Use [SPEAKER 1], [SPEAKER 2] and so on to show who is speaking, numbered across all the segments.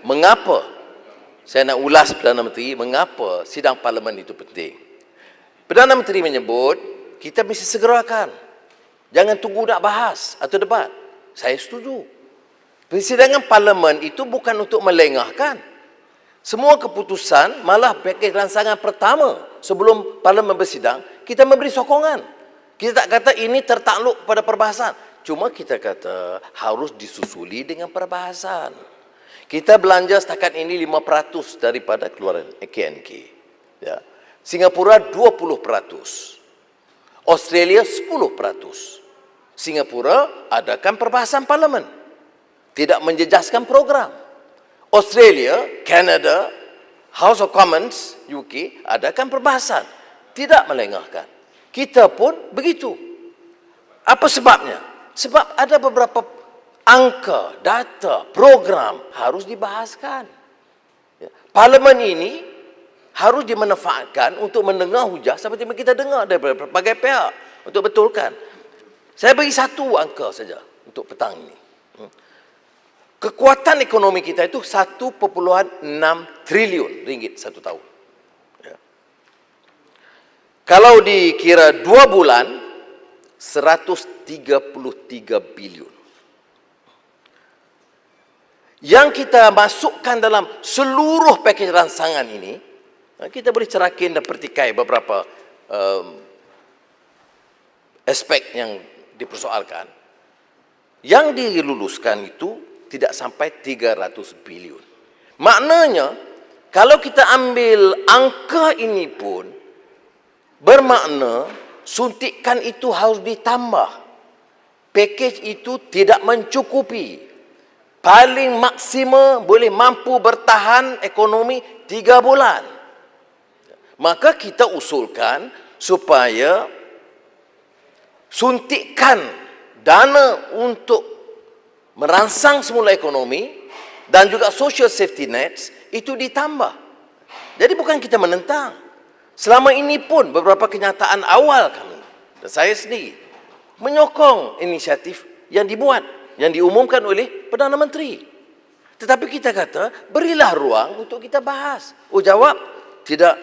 [SPEAKER 1] mengapa saya nak ulas Perdana Menteri, mengapa sidang Parlimen itu penting. Perdana Menteri menyebut, kita mesti segerakan. Jangan tunggu nak bahas atau debat. Saya setuju. Persidangan Parlimen itu bukan untuk melengahkan. Semua keputusan, malah pakej rancangan pertama sebelum Parlimen bersidang, kita memberi sokongan. Kita tak kata ini tertakluk pada perbahasan. Cuma kita kata harus disusuli dengan perbahasan. Kita belanja setakat ini 5% daripada keluaran KNK. Ya. Singapura 20%. Australia 10%. Singapura adakan perbahasan Parlimen. Tidak menjejaskan program. Australia, Canada, House of Commons, UK adakan perbahasan. Tidak melengahkan. Kita pun begitu. Apa sebabnya? Sebab ada beberapa angka, data, program harus dibahaskan. Parlimen ini harus dimanfaatkan untuk mendengar hujah seperti yang kita dengar daripada berbagai pihak untuk betulkan. Saya bagi satu angka saja untuk petang ini. Kekuatan ekonomi kita itu 1.6 triliun ringgit satu tahun. Ya. Kalau dikira 2 bulan, 133 bilion. Yang kita masukkan dalam seluruh pakej rancangan ini, kita boleh cerakin dan pertikai beberapa aspek yang dipersoalkan. Yang diluluskan itu tidak sampai 300 bilion. Maknanya, kalau kita ambil angka ini pun, bermakna suntikan itu harus ditambah. Pakej itu tidak mencukupi. Paling maksima boleh mampu bertahan ekonomi 3 bulan. Maka kita usulkan supaya suntikan dana untuk merangsang semula ekonomi dan juga social safety nets itu ditambah. Jadi bukan kita menentang. Selama ini pun beberapa kenyataan awal kami dan saya sendiri menyokong inisiatif yang dibuat, yang diumumkan oleh Perdana Menteri. Tetapi kita kata, berilah ruang untuk kita bahas. Oh, jawab, tidak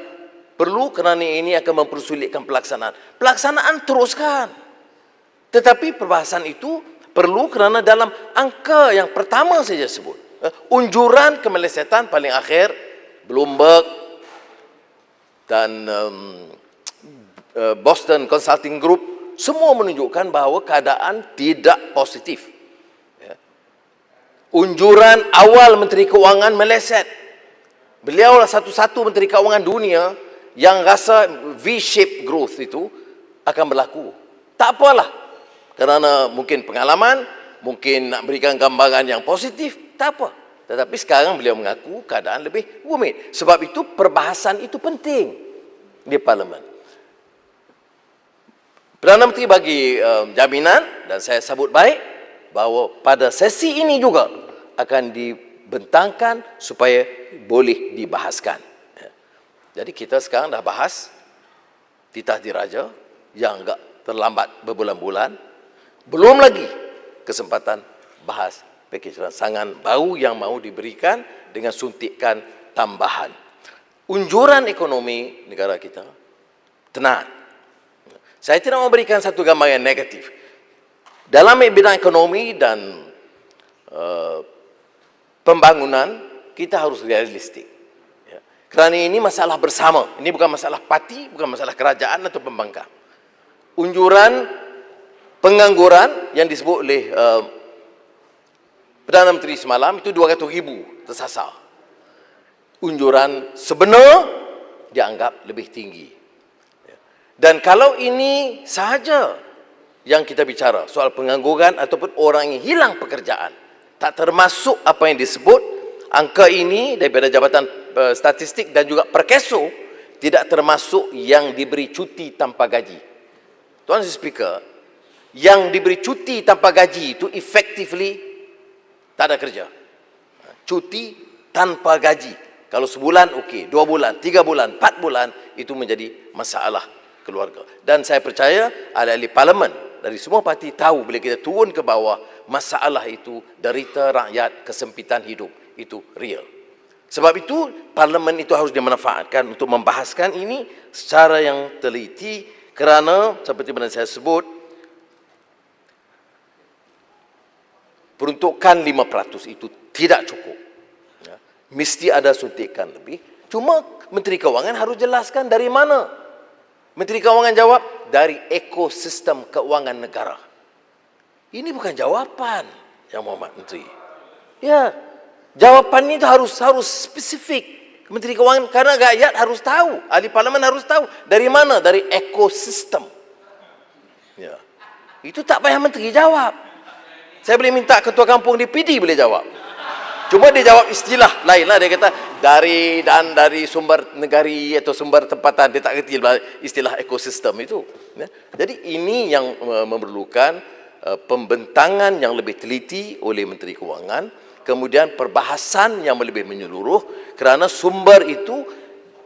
[SPEAKER 1] perlu kerana ini akan mempersulitkan pelaksanaan. Pelaksanaan teruskan. Tetapi perbahasan itu perlu kerana dalam angka yang pertama saja sebut. Unjuran kemelesetan paling akhir, Bloomberg dan Boston Consulting Group, semua menunjukkan bahawa keadaan tidak positif. Unjuran awal Menteri Keuangan meleset. Beliau lah satu-satu Menteri Keuangan dunia yang rasa V-shaped growth itu akan berlaku. Tak apalah. Kerana mungkin pengalaman, mungkin nak berikan gambaran yang positif, tak apa. Tetapi sekarang beliau mengaku keadaan lebih rumit. Sebab itu perbahasan itu penting di Parlimen. Perdana Menteri bagi jaminan dan saya sambut baik bahawa pada sesi ini juga akan dibentangkan supaya boleh dibahaskan. Jadi kita sekarang dah bahas titah diraja yang agak terlambat berbulan-bulan. Belum lagi kesempatan bahas pakej rancangan baru yang mahu diberikan dengan suntikan tambahan. Unjuran ekonomi negara kita tenang. Saya tidak memberikan satu gambaran negatif. Dalam bidang ekonomi dan pembangunan, kita harus realistik. Ya. Kerana ini masalah bersama. Ini bukan masalah parti, bukan masalah kerajaan atau pembangkang. Unjuran pengangguran yang disebut oleh Perdana Menteri semalam itu 200,000 tersasar. Unjuran sebenar dianggap lebih tinggi. Dan kalau ini sahaja yang kita bicara soal pengangguran ataupun orang yang hilang pekerjaan, tak termasuk apa yang disebut angka ini daripada Jabatan Statistik dan juga Perkeso, tidak termasuk yang diberi cuti tanpa gaji. Tuan Speaker, yang diberi cuti tanpa gaji itu effectively tak ada kerja. Cuti tanpa gaji. Kalau sebulan okey, 2 bulan, 3 bulan, 4 bulan itu menjadi masalah keluarga. Dan saya percaya ahli-ahli Parlimen dari semua parti tahu bila kita turun ke bawah, masalah itu, derita rakyat, kesempitan hidup itu real. Sebab itu, parlimen itu harus dimanfaatkan untuk membahaskan ini secara yang teliti, kerana seperti mana saya sebut, peruntukan 5% itu tidak cukup. Ya. Mesti ada suntikan lebih. Cuma Menteri Kewangan harus jelaskan dari mana. Menteri Kewangan jawab, dari ekosistem keuangan negara. Ini bukan jawapan, Yang Mohd Menteri. Ya, jawapannya itu harus spesifik. Menteri Kewangan, karena rakyat harus tahu, ahli parlimen harus tahu dari mana, dari ekosistem. Ya. Itu tak payah menteri jawab. Saya boleh minta ketua kampung DPD boleh jawab. Cuma dia jawab istilah lain lah. Dia kata dari sumber negari atau sumber tempatan. Dia tak kerti istilah ekosistem itu. Ya. Jadi ini yang memerlukan pembentangan yang lebih teliti oleh Menteri Kewangan. Kemudian perbahasan yang lebih menyeluruh. Kerana sumber itu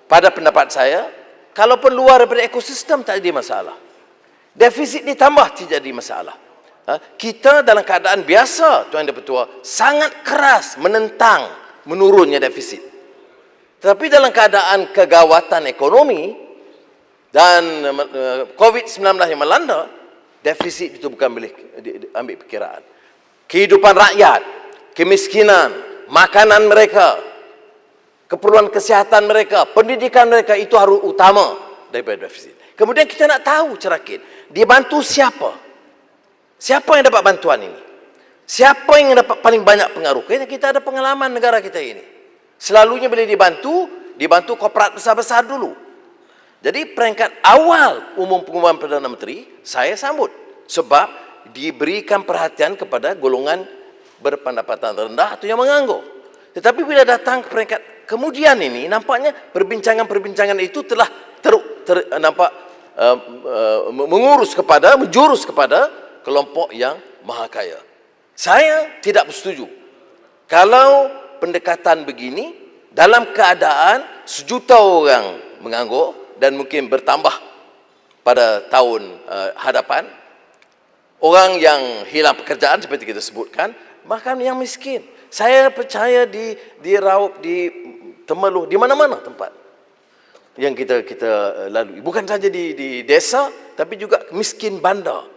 [SPEAKER 1] pada pendapat saya, kalaupun luar daripada ekosistem tak ada masalah. Defisit ditambah tidak jadi masalah. Kita dalam keadaan biasa, Tuan Dan Ketua, sangat keras menentang menurunnya defisit. Tetapi dalam keadaan kegawatan ekonomi dan COVID-19 yang melanda, defisit itu bukan boleh diambil perkiraan. Kehidupan rakyat, kemiskinan, makanan mereka, keperluan kesihatan mereka, pendidikan mereka, itu harus utama daripada defisit. Kemudian kita nak tahu cerakit, dibantu siapa? Siapa yang dapat bantuan ini? Siapa yang dapat paling banyak pengaruh? Kerana kita ada pengalaman negara kita ini. Selalunya bila dibantu korporat besar-besar dulu. Jadi peringkat awal umum pengumuman Perdana Menteri, saya sambut. Sebab diberikan perhatian kepada golongan berpendapatan rendah atau yang menganggur. Tetapi bila datang ke peringkat kemudian ini, nampaknya perbincangan-perbincangan itu telah menjurus kepada kelompok yang maha kaya. Saya tidak bersetuju. Kalau pendekatan begini, dalam keadaan 1 juta orang menganggur dan mungkin bertambah pada tahun hadapan, orang yang hilang pekerjaan seperti kita sebutkan, bahkan yang miskin. Saya percaya di Raup, di Temeloh, di mana-mana tempat yang kita lalui. Bukan saja di desa, tapi juga miskin bandar.